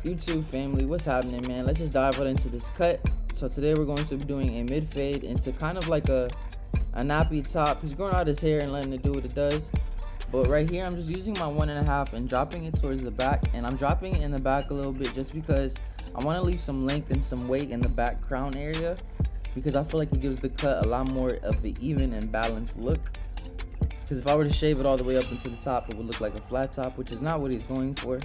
YouTube family, what's happening, man? Let's just dive right into this cut. So today we're going to be doing a mid fade into kind of like a nappy top. He's growing out his hair and letting it do what it does. But right here I'm just using my 1.5 and dropping it towards the back, and I'm dropping it in the back a little bit just because I want to leave some length and some weight in the back crown area, because I feel like it gives the cut a lot more of the even and balanced look. Because if I were to shave it all the way up into the top, it would look like a flat top, which is not what he's going for.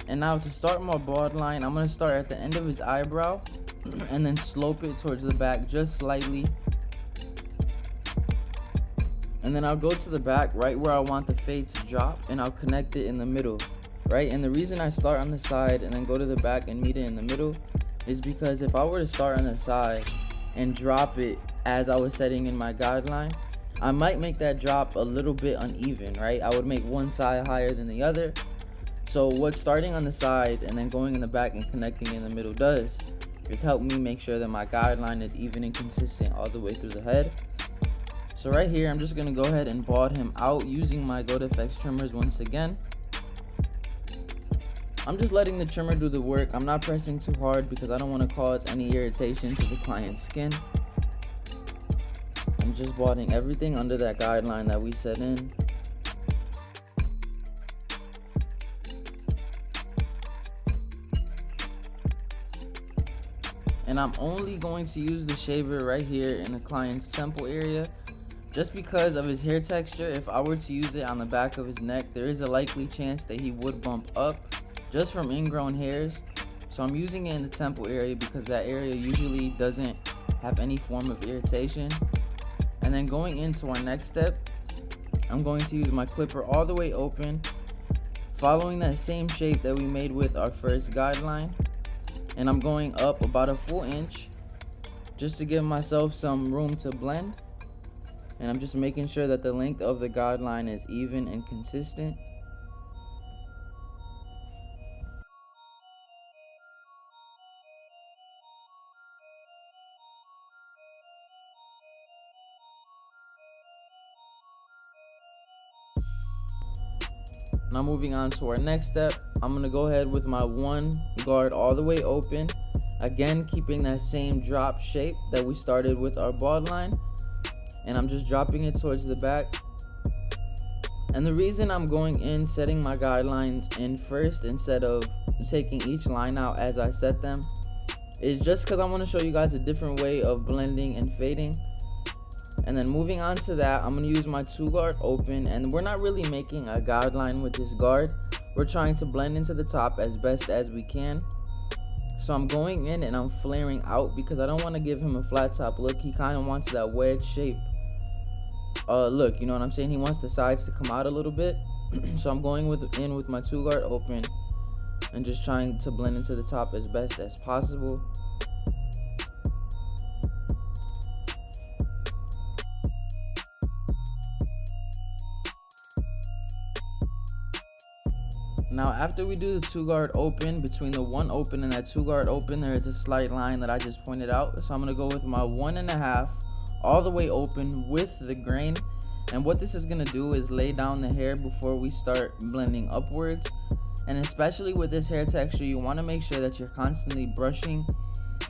And now to start my bald line, I'm going to start at the end of his eyebrow and then slope it towards the back just slightly. And then I'll go to the back right where I want the fade to drop, and I'll connect it in the middle, right? And the reason I start on the side and then go to the back and meet it in the middle is because if I were to start on the side and drop it as I was setting in my guideline, I might make that drop a little bit uneven, right? I would make one side higher than the other. So what starting on the side and then going in the back and connecting in the middle does is help me make sure that my guideline is even and consistent all the way through the head. So right here, I'm just going to go ahead and bald him out using my GoToFX trimmers once again. I'm just letting the trimmer do the work. I'm not pressing too hard because I don't want to cause any irritation to the client's skin. I'm just balding everything under that guideline that we set in. And I'm only going to use the shaver right here in the client's temple area, just because of his hair texture. If I were to use it on the back of his neck, there is a likely chance that he would bump up just from ingrown hairs. So I'm using it in the temple area because that area usually doesn't have any form of irritation. And then going into our next step, I'm going to use my clipper all the way open, following that same shape that we made with our first guideline. And I'm going up about a full inch just to give myself some room to blend. And I'm just making sure that the length of the guideline is even and consistent. Now moving on to our next step, I'm going to go ahead with my one guard all the way open, again keeping that same drop shape that we started with our bald line, and I'm just dropping it towards the back. And the reason I'm going in setting my guidelines in first instead of taking each line out as I set them is just because I want to show you guys a different way of blending and fading. And then moving on to that, I'm going to use my 2 guard open, and we're not really making a guideline with this guard. We're trying to blend into the top as best as we can. So I'm going in and I'm flaring out because I don't want to give him a flat top look. He kind of wants that wedge shape look, you know what I'm saying? He wants the sides to come out a little bit. So I'm going in with my 2 guard open and just trying to blend into the top as best as possible. Now after we do the 2 guard open, between the 1 open and that 2 guard open, there is a slight line that I just pointed out. So I'm going to go with my 1.5 all the way open with the grain. And what this is going to do is lay down the hair before we start blending upwards. And especially with this hair texture, you want to make sure that you're constantly brushing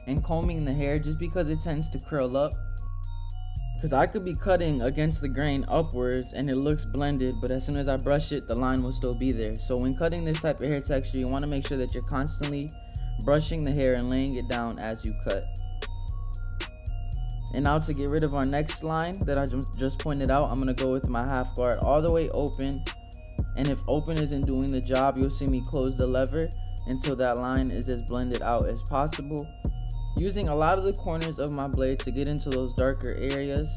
and combing the hair, just because it tends to curl up. Because I could be cutting against the grain upwards and it looks blended, but as soon as I brush it, the line will still be there. So when cutting this type of hair texture, you want to make sure that you're constantly brushing the hair and laying it down as you cut. And now to get rid of our next line that I just pointed out, I'm going to go with my half guard all the way open. And if open isn't doing the job, you'll see me close the lever until that line is as blended out as possible, using a lot of the corners of my blade to get into those darker areas.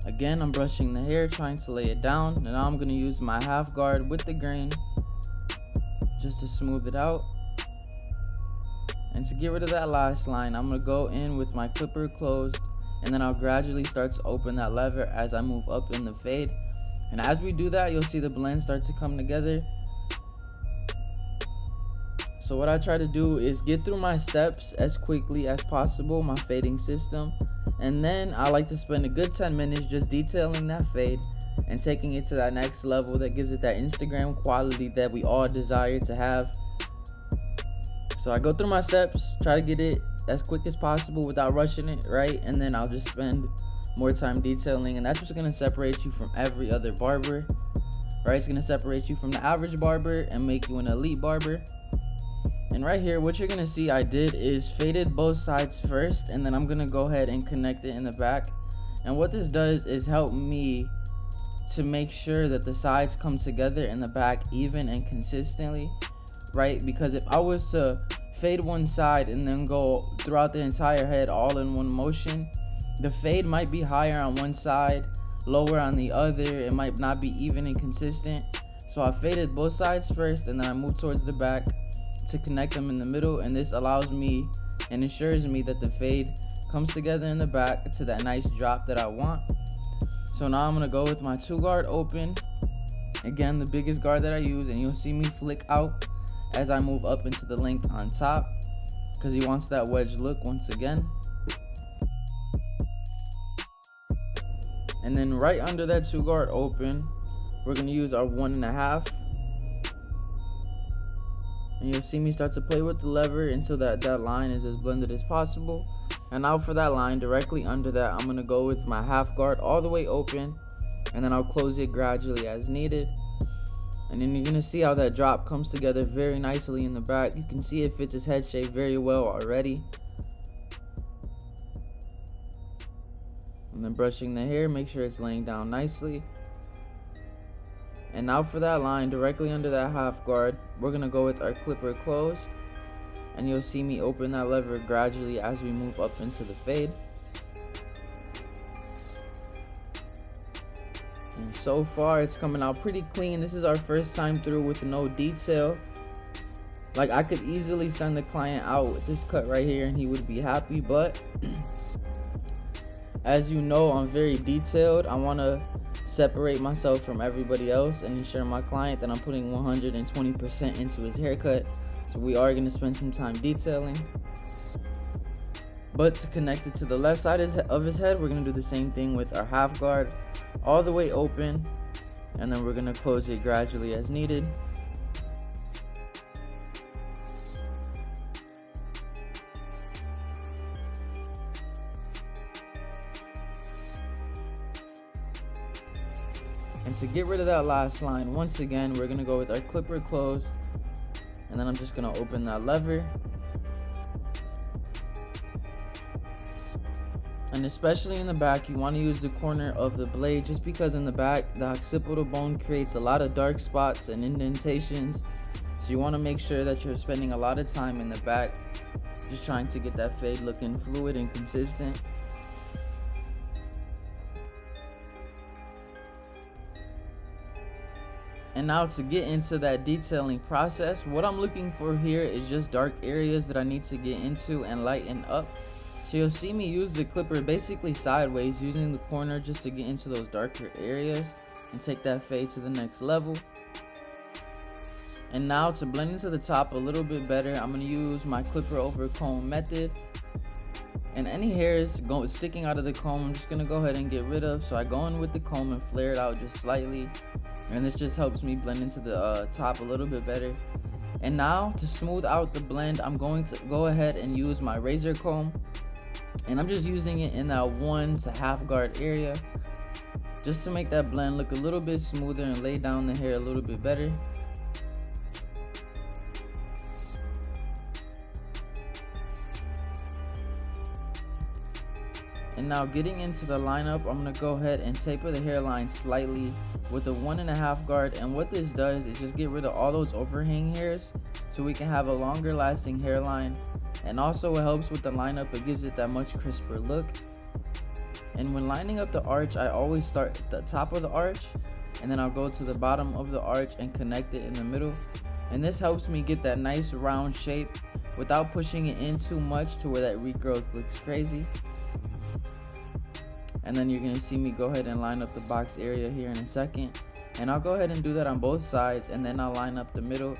Again, I'm brushing the hair, trying to lay it down, and now I'm going to use my half guard with the grain just to smooth it out. And to get rid of that last line, I'm going to go in with my clipper closed, and then I'll gradually start to open that lever as I move up in the fade. And as we do that, you'll see the blend start to come together. So what I try to do is get through my steps as quickly as possible, my fading system, and then I like to spend a good 10 minutes just detailing that fade and taking it to that next level that gives it that Instagram quality that we all desire to have. So I go through my steps, try to get it as quick as possible without rushing it, right? And then I'll just spend more time detailing, and that's what's gonna separate you from every other barber, right? It's gonna separate you from the average barber and make you an elite barber. And right here, what you're gonna see I did is faded both sides first, and then I'm gonna go ahead and connect it in the back. And what this does is help me to make sure that the sides come together in the back even and consistently, right? Because if I was to fade one side and then go throughout the entire head all in one motion, the fade might be higher on one side, lower on the other. It might not be even and consistent. So I faded both sides first, and then I moved towards the back to connect them in the middle, and this allows me and ensures me that the fade comes together in the back to that nice drop that I want. So now I'm gonna go with my 2-guard open, again the biggest guard that I use, and you'll see me flick out as I move up into the length on top because he wants that wedge look once again. And then right under that 2-guard open, we're gonna use our 1.5, and you'll see me start to play with the lever until that line is as blended as possible. And now for that line directly under that, I'm gonna go with my 1/2 guard all the way open, and then I'll close it gradually as needed. And then you're gonna see how that drop comes together very nicely in the back. You can see it fits his head shape very well already. And then brushing the hair, make sure it's laying down nicely. And now for that line directly under that 1/2 guard, we're gonna go with our clipper closed, and you'll see me open that lever gradually as we move up into the fade. And so far it's coming out pretty clean. This is our first time through with no detail. Like, I could easily send the client out with this cut right here and he would be happy, but as you know, I'm very detailed. I want to separate myself from everybody else and ensure my client that I'm putting 120% into his haircut. So we are going to spend some time detailing. But to connect it to the left side of his head, we're going to do the same thing with our 1/2 guard all the way open, and then we're going to close it gradually as needed. And to get rid of that last line, once again, we're going to go with our clipper closed, and then I'm just going to open that lever. And especially in the back, you want to use the corner of the blade, just because in the back, the occipital bone creates a lot of dark spots and indentations. So you want to make sure that you're spending a lot of time in the back, just trying to get that fade looking fluid and consistent. And now to get into that detailing process, what I'm looking for here is just dark areas that I need to get into and lighten up. So you'll see me use the clipper basically sideways, using the corner just to get into those darker areas and take that fade to the next level. And now to blend into the top a little bit better, I'm going to use my clipper over comb method. And any hairs sticking out of the comb, I'm just going to go ahead and get rid of. So I go in with the comb and flare it out just slightly. And this just helps me blend into the top a little bit better. And now to smooth out the blend, I'm going to go ahead and use my razor comb. And I'm just using it in that 1 to 1/2 guard area, just to make that blend look a little bit smoother and lay down the hair a little bit better. And now getting into the lineup, I'm going to go ahead and taper the hairline slightly with a 1.5 guard. And what this does is just get rid of all those overhang hairs so we can have a longer lasting hairline. And also it helps with the lineup, it gives it that much crisper look. And when lining up the arch, I always start at the top of the arch, and then I'll go to the bottom of the arch and connect it in the middle. And this helps me get that nice round shape without pushing it in too much to where that regrowth looks crazy. And then you're gonna see me go ahead and line up the box area here in a second. And I'll go ahead and do that on both sides, and then I'll line up the middle.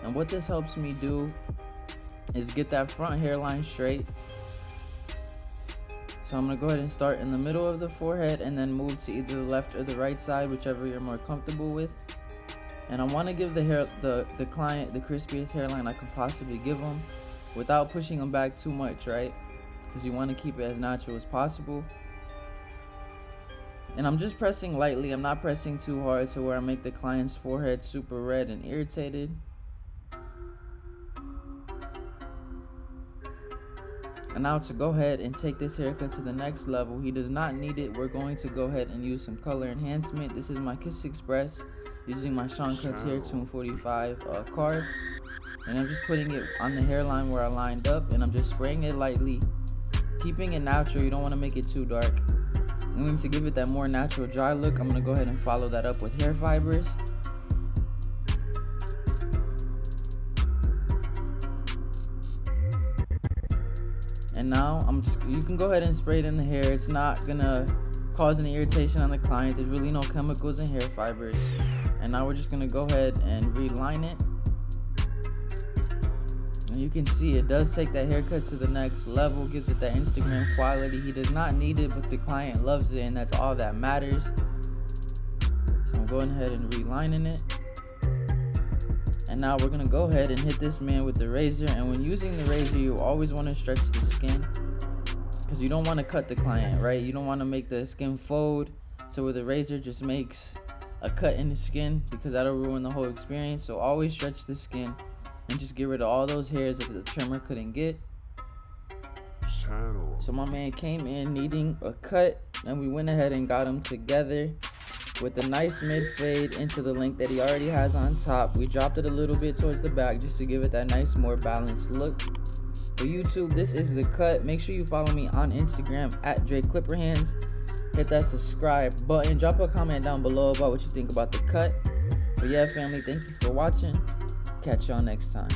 And what this helps me do is get that front hairline straight. So I'm gonna go ahead and start in the middle of the forehead and then move to either the left or the right side, whichever you're more comfortable with. And I want to give the client the crispiest hairline I can possibly give them without pushing them back too much, right? Because you want to keep it as natural as possible. And I'm just pressing lightly. I'm not pressing too hard so where I make the client's forehead super red and irritated. And now to go ahead and take this haircut to the next level, he does not need it. We're going to go ahead and use some color enhancement. This is my Kiss Express using my Sean Cuts Hair Tune 45 card. And I'm just putting it on the hairline where I lined up, and I'm just spraying it lightly, keeping it natural. You don't want to make it too dark. And to give it that more natural dry look, I'm going to go ahead and follow that up with hair fibers. And now you can go ahead and spray it in the hair. It's not gonna cause any irritation on the client. There's really no chemicals in hair fibers. And now we're just gonna go ahead and reline it. And you can see it does take that haircut to the next level, gives it that Instagram quality. He does not need it, but the client loves it, and that's all that matters. So I'm going ahead and relining it. And now we're gonna go ahead and hit this man with the razor. And when using the razor, you always want to stretch the skin, because you don't want to cut the client, right? You don't want to make the skin fold, so with the razor just makes a cut in the skin, because that'll ruin the whole experience. So always stretch the skin and just get rid of all those hairs that the trimmer couldn't get. So my man came in needing a cut, and we went ahead and got him together with a nice mid fade into the length that he already has on top. We dropped it a little bit towards the back just to give it that nice, more balanced look. For YouTube, this is the cut. Make sure you follow me on Instagram at Dreclipperhands. Hit that subscribe button. Drop a comment down below about what you think about the cut. But yeah, family, thank you for watching. Catch y'all next time.